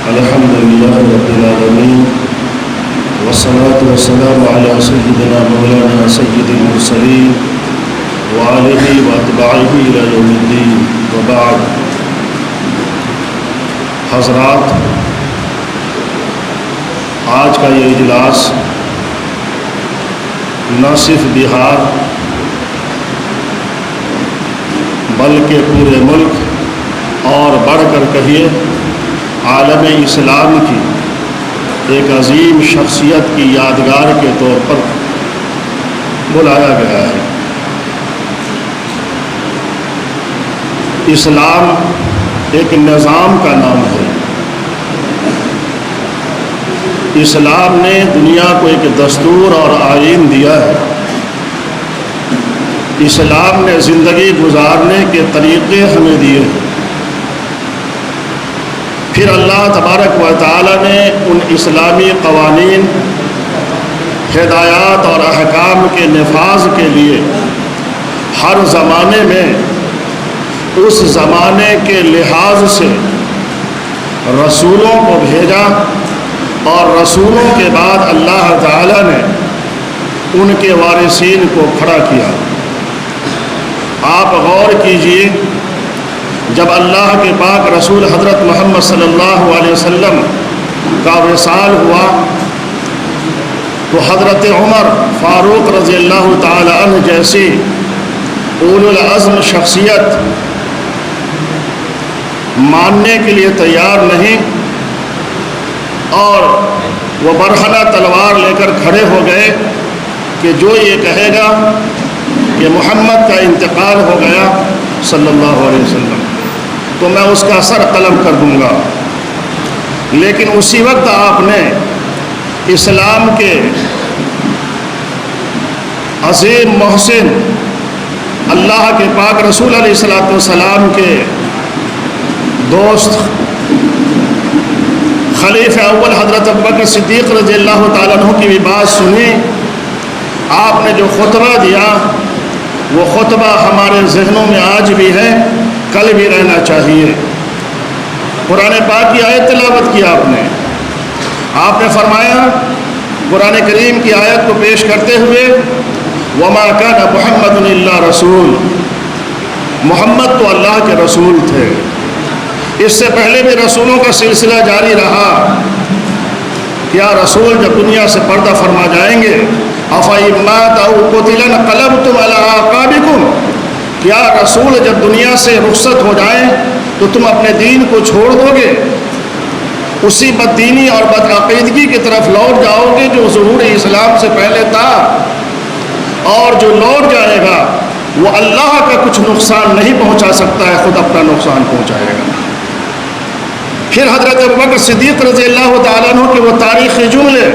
الحمد لله رب العالمين والصلاة والسلام على سيدنا مولانا سيد المرسلين وآله وأتباعه إلى يوم الدين وبعد. حضرات، آج کا یہ اجلاس نہ صرف بہار بلکہ پورے ملک اور بڑھ کر کہیے عالم اسلام کی ایک عظیم شخصیت کی یادگار کے طور پر بلایا گیا ہے. اسلام ایک نظام کا نام ہے. اسلام نے دنیا کو ایک دستور اور آئین دیا ہے. اسلام نے زندگی گزارنے کے طریقے ہمیں دیے ہیں. پھر اللہ تبارک و تعالی نے ان اسلامی قوانین، ہدایات اور احکام کے نفاذ کے لیے ہر زمانے میں اس زمانے کے لحاظ سے رسولوں کو بھیجا، اور رسولوں کے بعد اللہ تعالی نے ان کے وارثین کو کھڑا کیا. آپ غور کیجئے، جب اللہ کے پاک رسول حضرت محمد صلی اللہ علیہ وسلم کا وصال ہوا تو حضرت عمر فاروق رضی اللہ تعالی عنہ جیسی اولو العزم شخصیت ماننے کے لیے تیار نہیں، اور وہ برہنہ تلوار لے کر کھڑے ہو گئے کہ جو یہ کہے گا کہ محمد کا انتقال ہو گیا صلی اللہ علیہ وسلم تو میں اس کا سر قلم کر دوں گا. لیکن اسی وقت آپ نے اسلام کے عظیم محسن اللہ کے پاک رسول علیہ السلام کے دوست خلیفہ اول حضرت ابوبکر صدیق رضی اللہ تعالیٰ عنہ کی بھی بات سنی. آپ نے جو خطبہ دیا وہ خطبہ ہمارے ذہنوں میں آج بھی ہے، کل بھی رہنا چاہیے. قرآن پاک کی آیت تلاوت کی آپ نے فرمایا، قرآن کریم کی آیت کو پیش کرتے ہوئے، وما کان محمد الا رسول، محمد تو اللہ کے رسول تھے. اس سے پہلے بھی رسولوں کا سلسلہ جاری رہا. کیا رسول جب دنیا سے پردہ فرما جائیں گے، افإن مات أو قتل انقلبتم على أعقابكم، کیا رسول جب دنیا سے رخصت ہو جائیں تو تم اپنے دین کو چھوڑ دو گے، اسی بددینی اور بدعقیدگی کی طرف لوٹ جاؤ گے جو ظہور اسلام سے پہلے تھا؟ اور جو لوٹ جائے گا وہ اللہ کا کچھ نقصان نہیں پہنچا سکتا ہے، خود اپنا نقصان پہنچائے گا. پھر حضرت ابوبکر صدیق رضی اللہ تعالیٰ عنہ کے وہ تاریخی جملے،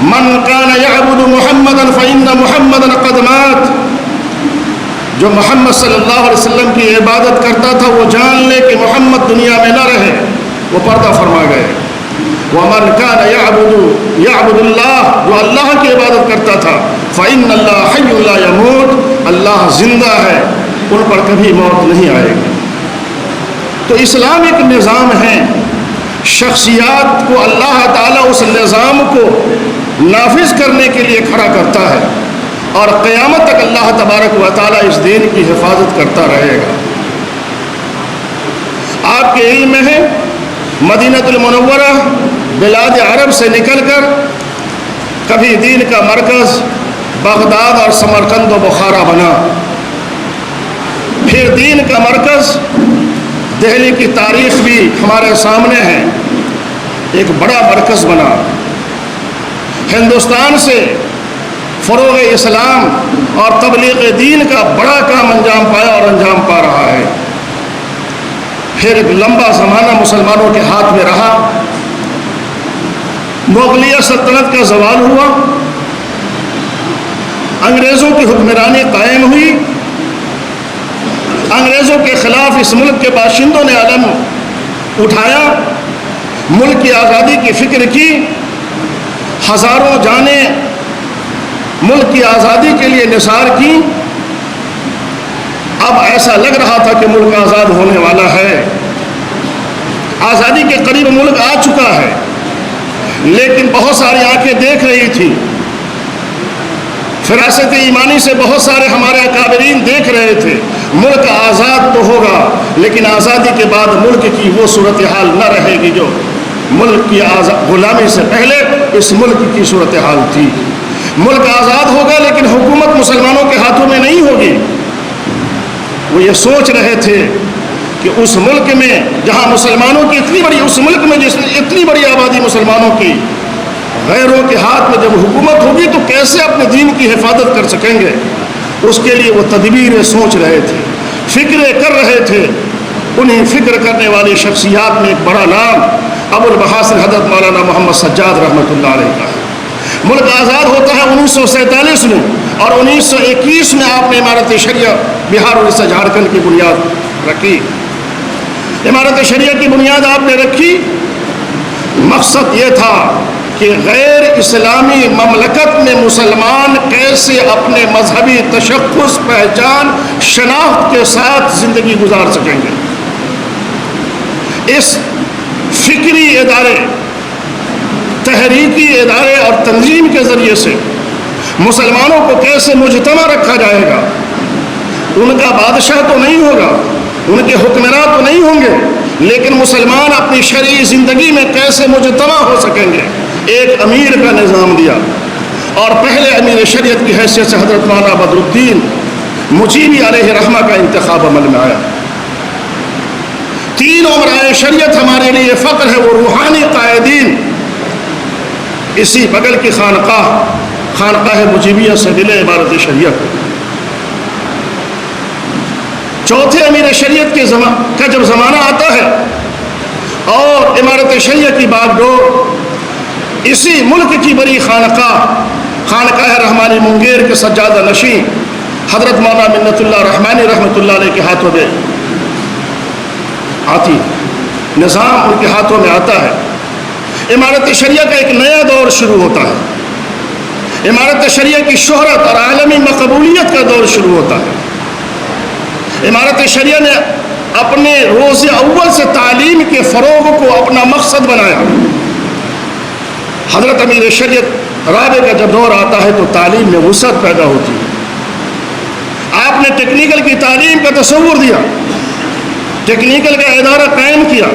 من کان یعبد محمدا فإن محمدا قد مات، جو محمد صلی اللہ علیہ وسلم کی عبادت کرتا تھا وہ جان لے کہ محمد دنیا میں نہ رہے، وہ پردہ فرما گئے. ومن کان یعبد اللہ، جو اللہ کی عبادت کرتا تھا، فإن اللہ حی لا یموت، اللہ زندہ ہے، ان پر کبھی موت نہیں آئے گی. تو اسلام ایک نظام ہے. شخصیات کو اللہ تعالیٰ اس نظام کو نافذ کرنے کے لیے کھڑا کرتا ہے، اور قیامت تک اللہ تبارک و تعالیٰ اس دین کی حفاظت کرتا رہے گا. آپ کے علم میں ہے، مدینہ المنورہ بلاد عرب سے نکل کر کبھی دین کا مرکز بغداد اور سمرقند و بخارا بنا، پھر دین کا مرکز دہلی کی تاریخ بھی ہمارے سامنے ہے، ایک بڑا مرکز بنا. ہندوستان سے فروغ اسلام اور تبلیغ دین کا بڑا کام انجام پایا اور انجام پا رہا ہے. پھر ایک لمبا زمانہ مسلمانوں کے ہاتھ میں رہا. مغلیہ سلطنت کا زوال ہوا، انگریزوں کی حکمرانی قائم ہوئی. انگریزوں کے خلاف اس ملک کے باشندوں نے علم اٹھایا، ملک کی آزادی کی فکر کی، ہزاروں جانیں ملک کی آزادی کے لیے نثار کی. اب ایسا لگ رہا تھا کہ ملک آزاد ہونے والا ہے. آزادی کے قریب ملک آ چکا ہے، لیکن بہت ساری آنکھیں دیکھ رہی تھی، فراست ایمانی سے بہت سارے ہمارے اکابرین دیکھ رہے تھے ملک آزاد تو ہوگا، لیکن آزادی کے بعد ملک کی وہ صورتحال نہ رہے گی جو ملک کی غلامی سے پہلے اس ملک کی صورتحال تھی۔ ملک آزاد ہوگا لیکن حکومت مسلمانوں کے ہاتھوں میں نہیں ہوگی۔ وہ یہ سوچ رہے تھے کہ اس ملک میں جہاں مسلمانوں کی اس ملک میں جس اتنی بڑی آبادی مسلمانوں کی، غیروں کے ہاتھ میں جب حکومت ہوگی تو کیسے اپنے دین کی حفاظت کر سکیں گے۔ اس کے لیے وہ تدبیریں سوچ رہے تھے، فکریں کر رہے تھے۔ انہیں فکر کرنے والی شخصیات میں ایک بڑا نام ابو البحاسن حضرت مولانا محمد سجاد رحمۃ اللہ علیہ کا ہے۔ ملک آزاد ہوتا ہے 1947 میں، اور 1921 میں آپ نے امارت شریعہ بہار اڑیسہ جھارکھنڈ کی بنیاد رکھی۔ امارت شریعہ کی بنیاد آپ نے رکھی، مقصد یہ تھا کہ غیر اسلامی مملکت میں مسلمان کیسے اپنے مذہبی تشخص، پہچان، شناخت کے ساتھ زندگی گزار سکیں گے۔ اس فکری ادارے، تحریکی ادارے اور تنظیم کے ذریعے سے مسلمانوں کو کیسے مجتمع رکھا جائے گا۔ ان کا بادشاہ تو نہیں ہوگا، ان کے حکمراں تو نہیں ہوں گے، لیکن مسلمان اپنی شرعی زندگی میں کیسے مجتمع ہو سکیں گے۔ ایک امیر کا نظام دیا، اور پہلے امیر شریعت کی حیثیت سے حضرت مولانا بدر الدین مجیبی علیہ رحمہ کا انتخاب عمل میں آیا۔ 3 عمرائے شریعت ہمارے لیے فخر ہے، وہ روحانی قائدین اسی بغل کی خانقاہ مجیبیہ سے ملے امارت شریعت۔ چوتھے امیر شریعت کا جب زمانہ آتا ہے اور امارت شریعت کی باغ ڈور اسی ملک کی بڑی خانقاہ رحمانی منگیر کے سجادہ نشین حضرت مولانا منت اللہ رحمانی رحمۃ اللہ علیہ کے ہاتھوں میں آتی، نظام ان کے ہاتھوں میں آتا ہے۔ امارت شریعہ کا ایک نیا دور شروع ہوتا ہے، امارت شریعہ کی شہرت اور عالمی مقبولیت کا دور شروع ہوتا ہے۔ امارت شریعہ نے اپنے روز اول سے تعلیم کے فروغ کو اپنا مقصد بنایا۔ حضرت امیر شریعت رابع کا جب دور آتا ہے تو تعلیم میں وسعت پیدا ہوتی ہے۔ آپ نے ٹیکنیکل کی تعلیم کا تصور دیا، ٹیکنیکل کا ادارہ قائم کیا،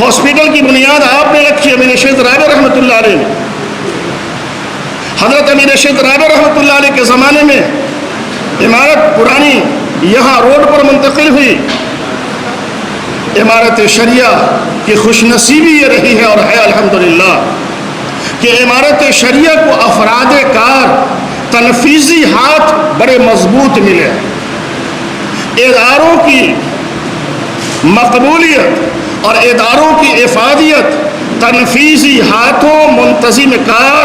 ہاسپٹل کی بنیاد آپ نے رکھی امیر شریعت رابع رحمۃ اللہ علیہ نے۔ حضرت امیر شریعت رابع رحمۃ اللہ علیہ کے زمانے میں عمارت پرانی یہاں روڈ پر منتقل ہوئی۔ امارت شریعہ کی خوش نصیبی یہ رہی ہے اور ہے الحمدللہ کہ امارت شریعہ کو افراد کار، تنفیذی ہاتھ بڑے مضبوط ملے۔ اداروں کی مقبولیت اور اداروں کی افادیت تنفیذی ہاتھوں، منتظم کار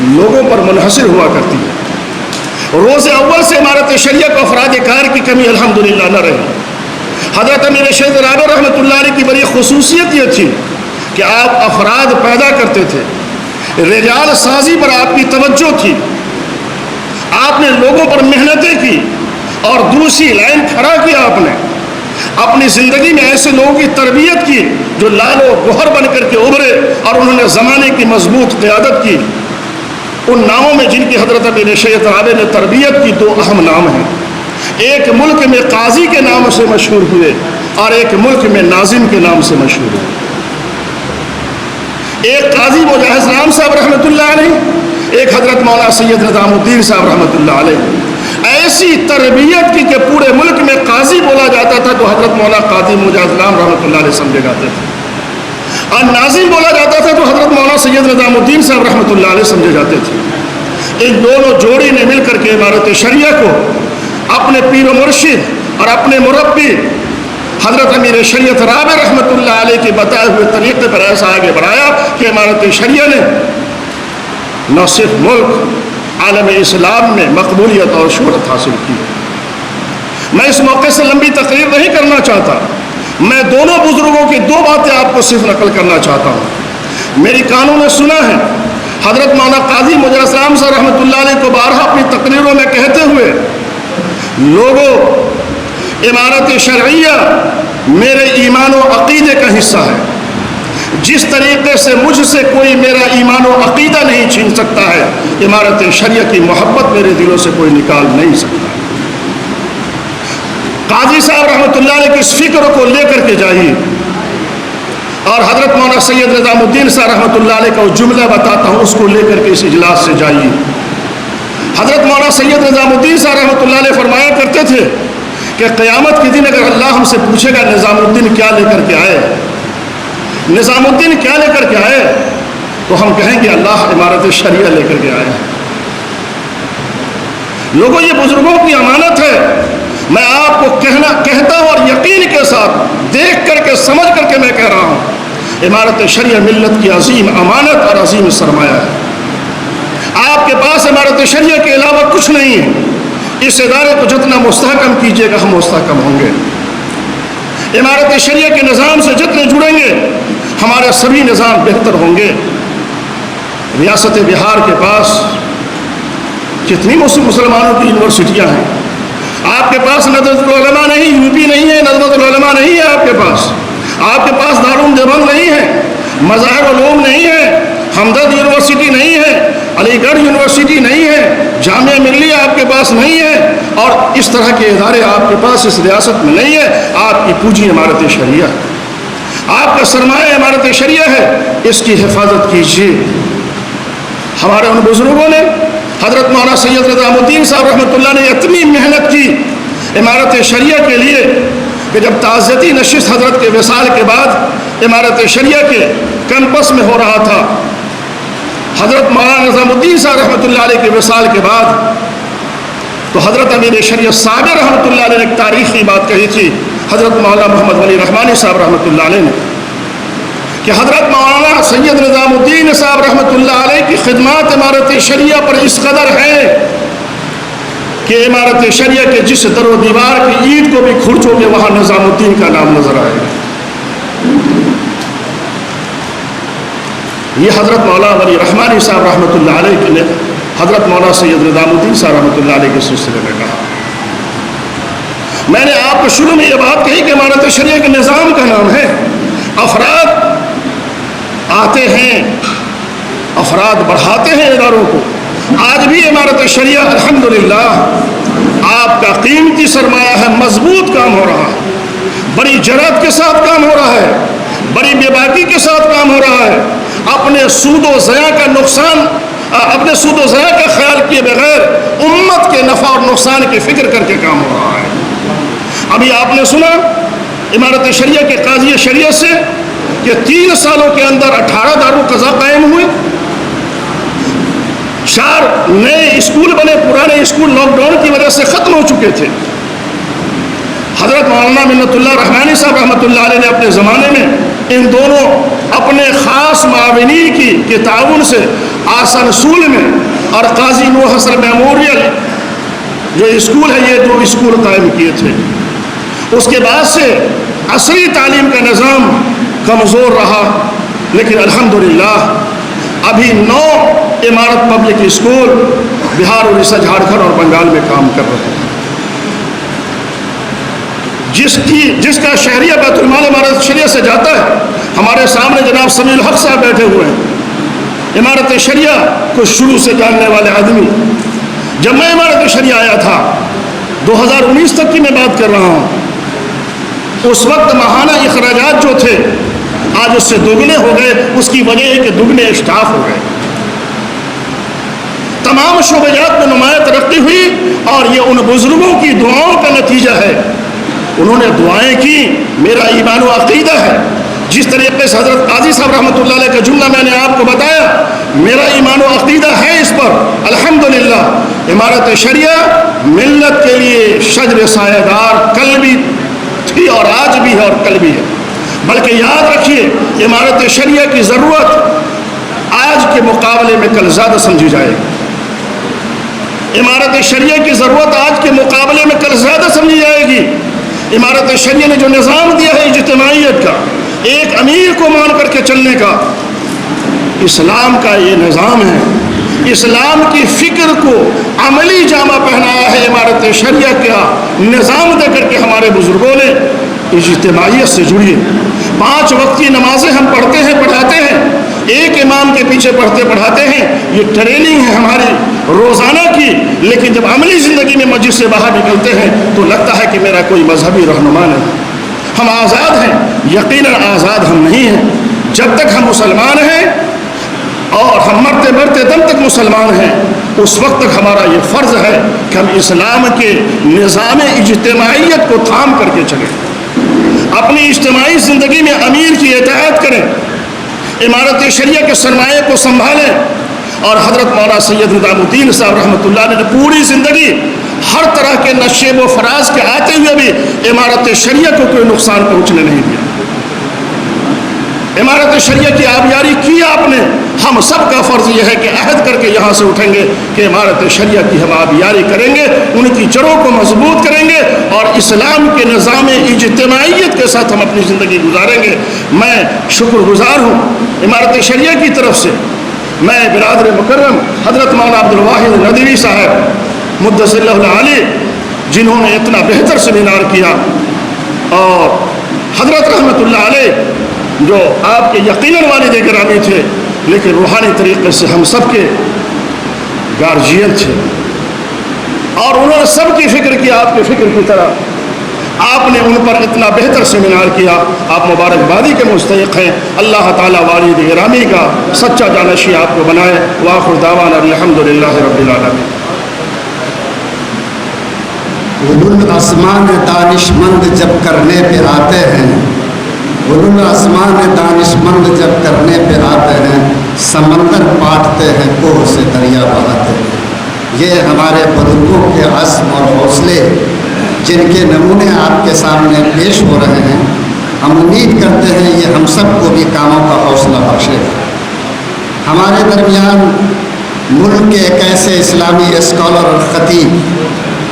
لوگوں پر منحصر ہوا کرتی ہے۔ روز اول سے امارت شریعہ کو افراد کار کی کمی الحمدللہ نہ رہی۔ حضرت امیر شریعت رابع رحمۃ اللہ علیہ کی بڑی خصوصیت یہ تھی کہ آپ افراد پیدا کرتے تھے، رجال سازی پر آپ کی توجہ تھی، آپ نے لوگوں پر محنتیں کی اور دوسری لائن کھڑا کیا۔ آپ نے اپنی زندگی میں ایسے لوگوں کی تربیت کی جو لال و گوہر بن کر کے ابھرے اور انہوں نے زمانے کی مضبوط قیادت کی۔ ان ناموں میں جن کی حضرت امیر شریعت رابع نے تربیت کی 2 اہم نام ہیں۔ ایک ملک میں قاضی کے نام سے مشہور ہوئے اور ایک ملک میں ناظم کے نام سے مشہور ہوئے۔ ایک قاضی مجاہد رام صاحب رحمۃ اللہ علیہ، ایک حضرت مولانا سید نظام الدین صاحب رحمۃ اللہ علیہ۔ ایسی تربیت کی کہ پورے ملک میں قاضی بولا جاتا تھا تو حضرت مولانا قاضی مجاہد رام رحمۃ اللہ علیہ سمجھے جاتے تھے، اور ناظم بولا جاتا تھا تو حضرت مولانا سید نظام الدین صاحب رحمۃ اللہ علیہ سمجھے جاتے تھے۔ ان دونوں جوڑی نے مل کر کے امارت شریعہ کو اپنے پیر و مرشد اور اپنے مربی حضرت امیر شریعت رابع رحمۃ اللہ علیہ کے بتائے ہوئے طریقے پر ایسا آگے بڑھایا کہ امارت شریعہ نے نہ صرف ملک، عالم اسلام میں مقبولیت اور شہرت حاصل کی۔ میں اس موقع سے لمبی تقریر نہیں کرنا چاہتا، میں دونوں بزرگوں کی 2 باتیں آپ کو صرف نقل کرنا چاہتا ہوں۔ میری کانوں نے سنا ہے حضرت مولانا قاضی مجاہد رام صاحب رحمۃ اللہ علیہ کو بارہا اپنی تقریروں میں کہتے ہوئے، لوگوں، امارت شرعیہ میرے ایمان و عقیدے کا حصہ ہے. جس طریقے سے مجھ سے کوئی میرا ایمان و عقیدہ نہیں چھین سکتا ہے، امارت شریعہ کی محبت میرے دلوں سے کوئی نکال نہیں سکتا. قاضی صاحب رحمۃ اللہ علیہ کی اس فکر کو لے کر کے جائیے، اور حضرت مولانا سید نظام الدین صاحب رحمۃ اللہ علیہ کا وہ جملہ بتاتا ہوں، اس کو لے کر کے اس اجلاس سے جائیے. حضرت مولانا سید نظام الدین صاحب رحمۃ اللہ علیہ فرمایا کرتے تھے کہ قیامت کے دن اگر اللہ ہم سے پوچھے گا نظام الدین کیا لے کر کے آئے، نظام الدین کیا لے کر کے آئے، تو ہم کہیں گے اللہ امارت شریعہ لے کر کے آئے. لوگوں، یہ بزرگوں کی امانت ہے. میں آپ کو کہتا ہوں اور یقین کے ساتھ دیکھ کر کے سمجھ کر کے میں کہہ رہا ہوں، امارت شریعہ ملت کی عظیم امانت اور عظیم سرمایہ ہے. آپ کے پاس امارت شریعہ کے علاوہ کچھ نہیں ہے. اس ادارے کو جتنا مستحکم کیجیے گا ہم مستحکم ہوں گے. امارت شریعہ کے نظام سے جتنے جڑیں گے ہمارے سبھی نظام بہتر ہوں گے. ریاست بہار کے پاس کتنی مسلمانوں کی یونیورسٹیاں ہیں. آپ کے پاس ندوۃ العلماء نہیں، یو پی نہیں ہے، ندوۃ العلماء نہیں ہے آپ کے پاس دارالعلوم دیوبند نہیں ہے، مظاہر علوم نہیں ہے، ہمدرد یونیورسٹی نہیں ہے، علی گڑھ یونیورسٹی نہیں ہے، جامعہ ملیہ آپ کے پاس نہیں ہے، اور اس طرح کے ادارے آپ کے پاس اس ریاست میں نہیں ہے. آپ کی پونجی امارت شریعہ، آپ کا سرمایہ امارت شریعہ ہے. اس کی حفاظت کیجیے. ہمارے ان بزرگوں نے، حضرت مولانا سید نظام الدین صاحب رحمۃ اللہ نے اتنی محنت کی امارت شریعہ کے لیے کہ جب تعزیتی نشست حضرت کے وصال کے بعد امارت شریعہ کے کیمپس میں ہو رہا تھا، حضرت مولانا نظام الدین صاحب رحمۃ اللہ علیہ کے وصال کے بعد تو حضرت امیر شریعت صابر رحمۃ اللہ علیہ نے ایک تاریخی بات کہی تھی حضرت مولانا محمد ولی رحمانی صاحب رحمۃ اللہ علیہ نے، کہ حضرت مولانا سید نظام الدین صاحب رحمۃ اللہ علیہ کی خدمات امارت شریعہ پر اس قدر ہے کہ امارت شریعہ کے جس در و دیوار کی اینٹ کو بھی کھرچو گے وہاں نظام الدین کا نام نظر آئے گا. یہ حضرت مولانا ولی رحمانی صاحب رحمۃ اللہ علیہ نے حضرت مولانا سید نظام الدین صاحب رحمۃ اللہ علیہ کے سلسلے میں کہا. میں نے آپ کو شروع میں یہ بات کہی کہ امارت شریعہ کے نظام کا نام ہے. افراد آتے ہیں، افراد بڑھاتے ہیں اداروں کو. آج بھی امارت شریعہ الحمدللہ آپ کا قیمتی سرمایہ ہے. مضبوط کام ہو رہا ہے، بڑی جرات کے ساتھ کام ہو رہا ہے، بڑی بے باکی کے ساتھ کام ہو رہا ہے. اپنے سود و ضیاع کا خیال کیے بغیر امت کے نفع اور نقصان کی فکر کر کے کام ہو رہا ہے. ابھی آپ نے سنا امارت شریعہ کے قاضی شریعت سے کہ 3 سالوں کے اندر 18 دارالقضاء قائم ہوئے، 4 نئے اسکول بنے، پرانے اسکول لاک ڈاؤن کی وجہ سے ختم ہو چکے تھے. حضرت مولانا منت اللہ رحمانی صاحب رحمۃ اللہ علیہ نے اپنے زمانے میں ان دونوں اپنے خاص معاونین کے تعاون سے آسنسول میں اور قاضی نوح حسن میموریل جو اسکول ہے یہ 2 اسکول قائم کیے تھے. اس کے بعد سے عصری تعلیم کا نظام کمزور رہا، لیکن الحمدللہ ابھی 9 امارت پبلک اسکول بہار، اڑیسہ، جھارکھنڈ اور بنگال میں کام کر رہے ہیں. جس کا شہریہ بیت المال امارت شریعہ سے جاتا ہے. ہمارے سامنے جناب سمیع الحق صاحب بیٹھے ہوئے ہیں، امارت شریعہ کو شروع سے جاننے والے آدمی. جب میں امارت شریعہ آیا تھا 2019 تک کی میں بات کر رہا ہوں، اس وقت ماہانہ اخراجات جو تھے آج اس سے دوگنے ہو گئے. اس کی وجہ ہے کہ دگنے اسٹاف ہو گئے. تمام شعبات میں نمایاں ترقی ہوئی اور یہ ان بزرگوں کی دعاؤں کا نتیجہ ہے. انہوں نے دعائیں کی. میرا ایمان و عقیدہ ہے جس طریقے سے حضرت قاضی صاحب رحمۃ اللہ علیہ کا جملہ میں نے آپ کو بتایا، میرا ایمان و عقیدہ ہے اس پر. الحمدللہ امارت شریعہ ملت کے لیے شجر سایہ دار کل بھی تھی اور آج بھی ہے اور کل بھی ہے. بلکہ یاد رکھیے امارت شریعہ کی ضرورت آج کے مقابلے میں کل زیادہ سمجھی جائے گی. امارت شریعہ کی ضرورت آج کے مقابلے میں کل زیادہ سمجھی جائے گی. امارت شریعہ نے جو نظام دیا ہے اجتماعیت کا، ایک امیر کو مان کر کے چلنے کا، اسلام کا یہ نظام ہے. اسلام کی فکر کو عملی جامہ پہنایا ہے امارت شریعہ کا نظام دے کر کے ہمارے بزرگوں نے. اجتماعیت سے جڑیے. 5 وقت کی نمازیں ہم پڑھتے ہیں پڑھاتے ہیں, ایک امام کے پیچھے پڑھاتے ہیں, یہ ٹریننگ ہے ہماری روزانہ کی, لیکن جب عملی زندگی میں مسجد سے باہر نکلتے ہیں تو لگتا ہے کہ میرا کوئی مذہبی رہنما نہیں. ہم آزاد ہیں, یقیناً آزاد ہم نہیں ہیں. جب تک ہم مسلمان ہیں اور ہم مرتے مرتے دم تک مسلمان ہیں, اس وقت تک ہمارا یہ فرض ہے کہ ہم اسلام کے نظام اجتماعیت کو تھام کر کے چلیں, اپنی اجتماعی زندگی میں امیر کی اطاعت کریں, امارت شریعہ کے سرمایہ کو سنبھالیں. اور حضرت مولانا سید نظام الدین صاحب رحمۃ اللہ علیہ نے پوری زندگی ہر طرح کے نشیب و فراز کے آتے ہوئے بھی امارت شریعہ کو کوئی نقصان پہنچنے نہیں دیا. امارت شریعہ کی آبیاری کی آپ نے. ہم سب کا فرض یہ ہے کہ عہد کر کے یہاں سے اٹھیں گے کہ امارت شریعہ کی ہم آبیاری کریں گے, ان کی جڑوں کو مضبوط کریں گے اور اسلام کے نظام اجتماعیت کے ساتھ ہم اپنی زندگی گزاریں گے. میں شکر گزار ہوں امارت شریعہ کی طرف سے. میں برادر مکرم حضرت مولانا عبد الواحد ندوی صاحب مدث اللہ علیہ, جنہوں نے اتنا بہتر سیمینار کیا, اور حضرت رحمۃ اللہ علیہ جو آپ کے یقیناً والد گرامی تھے لیکن روحانی طریقے سے ہم سب کے گارجین تھے, اور انہوں نے سب کی فکر کی آپ کی فکر کی طرح. آپ نے ان پر اتنا بہتر سیمینار کیا, آپ مبارکبادی کے مستحق ہیں. اللہ تعالیٰ والد گرامی کا سچا جانشین آپ کو بنائے. وآخر دعوانا الحمدللہ رب العالمین. علوم آسمان دانش مند جب کرنے پہ آتے ہیں, علوم آسمان دانش مند جب کرنے پہ آتے ہیں, سمندر پاٹتے ہیں کوہ سے دریا بہاتے ہیں. یہ ہمارے بزرگوں کے عزم اور حوصلے جن کے نمونے آپ کے سامنے پیش ہو رہے ہیں, ہم امید کرتے ہیں یہ ہم سب کو بھی کاموں کا حوصلہ بخشے. ہمارے درمیان ملک کے ایک ایسے اسلامی اسکالر اور خطیب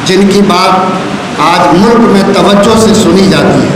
جن کی بات آج ملک میں توجہ سے سنی جاتی ہے,